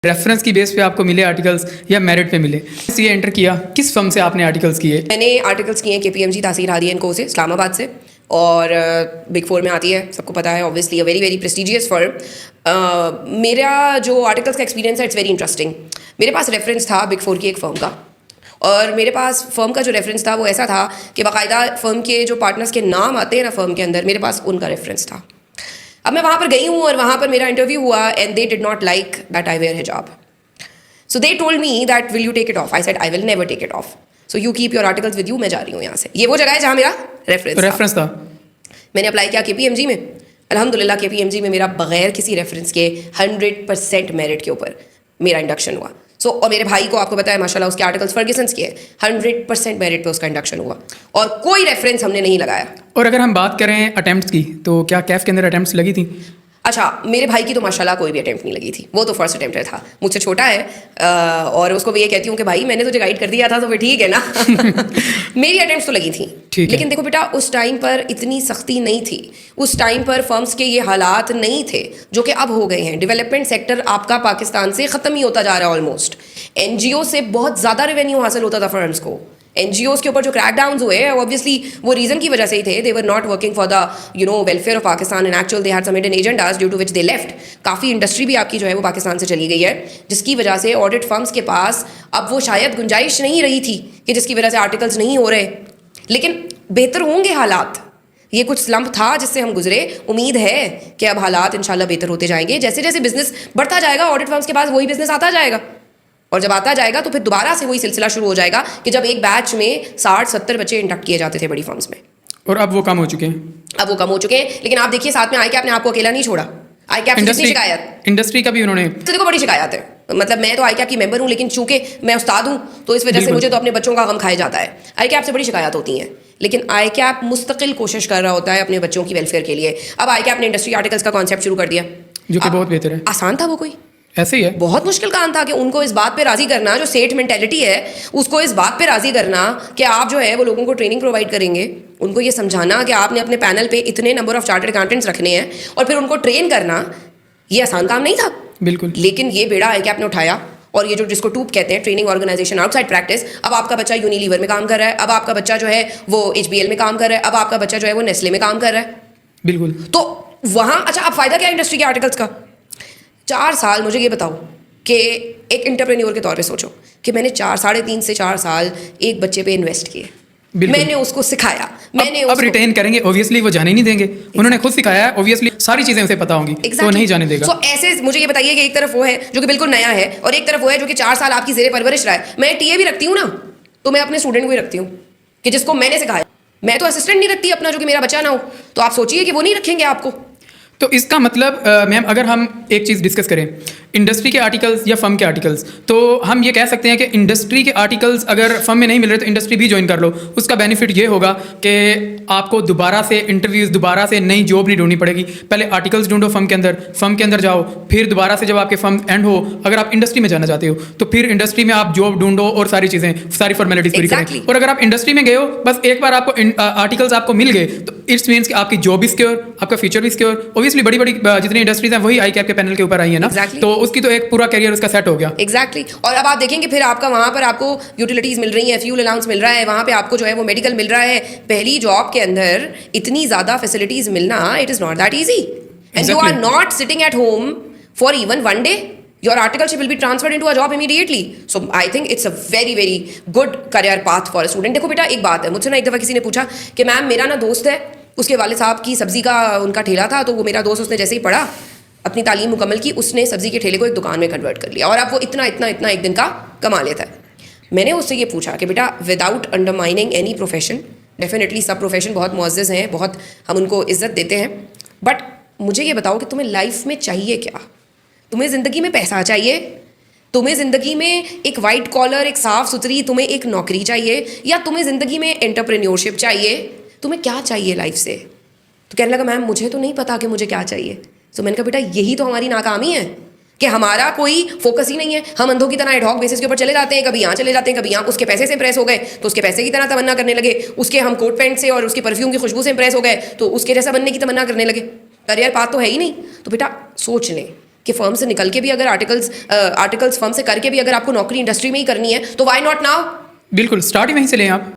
Reference की base पे आपको मिले आर्टिकल्स या मेरिट पे मिले? ये एंटर किया, किस फर्म से आपने आर्टिकल्स किए? मैंने आर्टिकल्स किए KPMG तासीर हादी एंड को से, इस्लामाबाद से, और बिग फोर में आती है, सबको पता है, obviously a very very prestigious firm. मेरा जो आर्टिकल्स का एक्सपीरियंस है इट्स वेरी इंटरेस्टिंग। मेरे पास रेफरेंस था बिग फोर की एक फ़र्म का, और मेरे पास फ़र्म का जो रेफरेंस था वो ऐसा था कि बाकायदा फ़र्म के जो पार्टनर्स के नाम आते हैं ना फ़र्म के अंदर, मेरे पास उनका रेफरेंस था। अब मैं वहाँ पर गई हूँ और वहाँ पर मेरा इंटरव्यू हुआ and they did not like that I wear hijab. So they told me that will you take it off? I said I will never take it off. So you keep your articles with you. मैं जा रही हूँ यहाँ से. ये वो जगह है जहाँ मेरा रेफरेंस था. मैंने अप्लाई किया KPMG में. अल्हम्दुलिल्लाह KPMG में मेरा बगैर किसी रेफरेंस के 100% मेरिट के ऊपर मेरा इंडक्शन हुआ. सो और मेरे भाई को आपको पता है माशाल्लाह उसके आर्टिकल्स फर्ग्यूसन्स के 100% मेरिट पे उसका इंडक्शन हुआ और कोई रेफरेंस हमने नहीं लगाया. और अगर हम बात करें अटेम्प्ट्स की, तो क्या कैफ के अंदर अटेम्प्ट्स लगी थी? अच्छा, मेरे भाई की तो माशाल्लाह कोई भी अटेम्प्ट नहीं लगी थी. वो तो फर्स्ट अटेम्प्ट था, मुझसे छोटा है, और उसको भी ये कहती हूँ कि भाई मैंने तुझे गाइड कर दिया था तो फिर ठीक है ना. मेरी अटेम्प्ट्स तो लगी थी, लेकिन देखो बेटा उस टाइम पर इतनी सख्ती नहीं थी. उस टाइम पर फर्म्स के ये हालात नहीं थे जो कि अब हो गए हैं. डेवलपमेंट सेक्टर आपका पाकिस्तान से ख़त्म ही होता जा रहा है ऑलमोस्ट. NGO से बहुत ज़्यादा रेवेन्यू हासिल होता था फर्म्स को. NGOs के ऊपर जो क्रैकडाउन्स हुए ऑब्वियसली वो रीज़न की वजह से ही थे. They were not working for the welfare of Pakistan in actual they had some hidden agendas due to which they left. काफ़ी इंडस्ट्री भी आपकी जो है वो पाकिस्तान से चली गई है, जिसकी वजह से ऑडिट फर्म्स के पास अब वो शायद गुंजाइश नहीं रही थी कि जिसकी वजह से आर्टिकल्स नहीं हो रहे. लेकिन बेहतर होंगे हालात. ये कुछ स्लम्प था जिससे हम गुजरे. उम्मीद है कि अब हालात इंशाल्लाह बेहतर होते जाएंगे. जैसे जैसे बिजनेस बढ़ता जाएगा ऑडिट फर्म्स के पास वही बिजनेस आता जाएगा, और जब आता जाएगा तो फिर दोबारा से वही सिलसिला शुरू हो जाएगा कि जब एक बैच में 60-70 बच्चे इंडक्ट किए जाते थे बड़ी फर्म्स में. और अब वो कम हो चुके हैं. अब वो कम हो चुके हैं, लेकिन आप देखिए साथ में ICAP ने आपको अकेला नहीं छोड़ा. ICAP से कितनी शिकायत, इंडस्ट्री का भी उन्होंने, तो देखो बड़ी शिकायत है. मतलब मैं तो ICAP की मेंबर हूँ, लेकिन चूंकि मैं उस्ताद हूँ तो इस वजह से मुझे तो अपने बच्चों का गम खाया जाता है. ICAP से बड़ी शिकायत होती हैं, लेकिन ICAP मुस्तकिल कोशिश कर रहा होता है अपने बच्चों की वेलफेयर के लिए. अब ICAP ने इंडस्ट्री आर्टिकल्स का कॉन्सेप्ट शुरू कर दिया, जो कि बहुत बेहतर है. आसान था वो, कोई ऐसे ही है. बहुत मुश्किल काम था कि उनको इस बात पे राजी करना, जो सेठ मेंटेलिटी है उसको इस बात पे राजी करना कि आप जो है वो लोगों को ट्रेनिंग प्रोवाइड करेंगे. उनको ये समझाना कि आपने अपने पैनल पे इतने नंबर ऑफ चार्टर्ड अकाउंटेंट्स रखने हैं और फिर उनको ट्रेन करना, ये आसान काम नहीं था. बिल्कुल. लेकिन ये बेड़ा ICAP ने उठाया, और ये जो जिसको टूप कहते हैं, ट्रेनिंग ऑर्गेनाइजेशन आउटसाइड प्रैक्टिस. अब आपका बच्चा यूनिलीवर में काम कर रहा है, अब आपका बच्चा जो है वो HBL में काम कर रहा है, अब आपका बच्चा जो है वो नेस्ले में काम कर रहा है. बिल्कुल. तो वहाँ अच्छा, अब फायदा क्या है इंडस्ट्री के आर्टिकल्स का? 4 साल मुझे ये बताओ कि एक एंटरप्रेन्योर के तौर पे सोचो कि मैंने 3.5 से 4 साल एक बच्चे पे इन्वेस्ट किए. मैंने उसको सिखाया, मैंने अब रिटेन करेंगे, ऑब्वियसली वो जाने नहीं देंगे. उन्होंने खुद सिखाया है, ऑब्वियसली सारी चीजें उसे पता होंगी, तो वो नहीं जाने देगा. सो ऐसे मुझे ये बताइए कि एक तरफ वो है जो कि बिल्कुल नया है, और एक तरफ वो है जो कि 4 साल आपकी ज़ेरे परवरिश रहा है. मैं TA भी रखती हूँ ना, तो मैं अपने स्टूडेंट को ही रखती हूँ कि जिसको मैंने सिखाया. मैं तो असिस्टेंट नहीं रखती अपना जो कि मेरा बच्चा ना हो. तो आप सोचिए कि वो नहीं रखेंगे आपको. तो इसका मतलब मैम, अगर हम एक चीज़ डिस्कस करें, इंडस्ट्री के आर्टिकल्स या फर्म के आर्टिकल्स, तो हम ये कह सकते हैं कि इंडस्ट्री के आर्टिकल्स अगर फर्म में नहीं मिल रहे तो इंडस्ट्री भी ज्वाइन कर लो. उसका बेनिफिट ये होगा कि आपको दोबारा से इंटरव्यूज़, दोबारा से नई जॉब नहीं ढूंढनी पड़ेगी. पहले आर्टिकल्स ढूंढो फर्म के अंदर जाओ, फिर दोबारा से जब आपके फर्म एंड हो, अगर आप इंडस्ट्री में जाना चाहते हो तो फिर इंडस्ट्री में आप जॉब ढूंढो और सारी चीज़ें, सारी फॉर्मेलिटीज़ पूरी करें. और अगर आप इंडस्ट्री में गए हो, बस एक बार आपको आर्टिकल्स आपको मिल गए तो इट्स मीन्स कि आपकी जॉब भी सिक्योर, आपका फ्यूचर भी सिक्योर. ऑब्वियसली बड़ी बड़ी जितनी इंडस्ट्रीज हैं वही ICAP के पैनल के ऊपर आई है ना. तो उसकी तो एक पूरा करियर उसका सेट हो गया. एग्जैक्टली. और अब आप देखेंगे फिर आपका वहाँ पर आपको यूटिलिटीज़ मिल रही हैं, फ्यूल अलाउंस मिल रहा है, वहाँ पे आपको जो है वो मेडिकल मिल रहा है. पहली जॉब के अंदर इतनी ज़्यादा फैसिलिटीज़ मिलना, it is not that easy. And you are not sitting at home for even one day. Your articleship will be transferred into a job immediately. So I think it's a very very good career path for a student. देखो बेटा एक बात है, मुझसे ना एक दफ़ा किसी ने पूछा कि मैम मेरा ना दोस्त है, उसके वाले साहब की सब्ज़ी का उनका ठेला था, तो वो मेरा दोस्त उसने जैसे ही पढ़ा, अपनी तालीम मुकम्मल की, उसने सब्ज़ी के ठेले को एक दुकान में कन्वर्ट कर लिया और अब वो इतना इतना इतना एक दिन का कमा लेता है. मैंने उससे ये पूछा कि बेटा without undermining any profession, definitely सब प्रोफेशन बहुत मुअज़्ज़ज़ हैं, बहुत हम उनको इज़्ज़त देते हैं, बट मुझे ये बताओ कि तुम्हें लाइफ में चाहिए क्या? तुम्हें ज़िंदगी में पैसा चाहिए? तुम्हें ज़िंदगी में एक वाइट कॉलर, एक साफ़ सुथरी तुम्हें एक नौकरी चाहिए, या तुम्हें ज़िंदगी में एंटरप्रेन्योरशिप चाहिए? तुम्हें क्या चाहिए लाइफ से? तो कहने लगा मैम मुझे तो नहीं पता कि मुझे क्या चाहिए. तो मैंने कहा बेटा यही तो हमारी नाकामी है कि हमारा कोई फोकस ही नहीं है. हम अंधों की तरह एड हॉक बेसिस के ऊपर चले जाते हैं, कभी यहाँ चले जाते हैं, कभी यहाँ. उसके पैसे से इंप्रेस हो गए तो उसके पैसे की तरह तमन्ना करने लगे, उसके हम कोट पैंट से और उसकी परफ्यूम की खुशबू से इंप्रेस हो गए तो उसके जैसा बनने की तमन्ना करने लगे. करियर पाथ तो है ही नहीं. तो बेटा सोच लें कि फर्म से निकल के भी अगर आर्टिकल्स फर्म से करके भी अगर आपको नौकरी इंडस्ट्री में ही करनी है तो व्हाई नॉट नाउ? बिल्कुल, स्टार्ट ही वहीं से लें आप।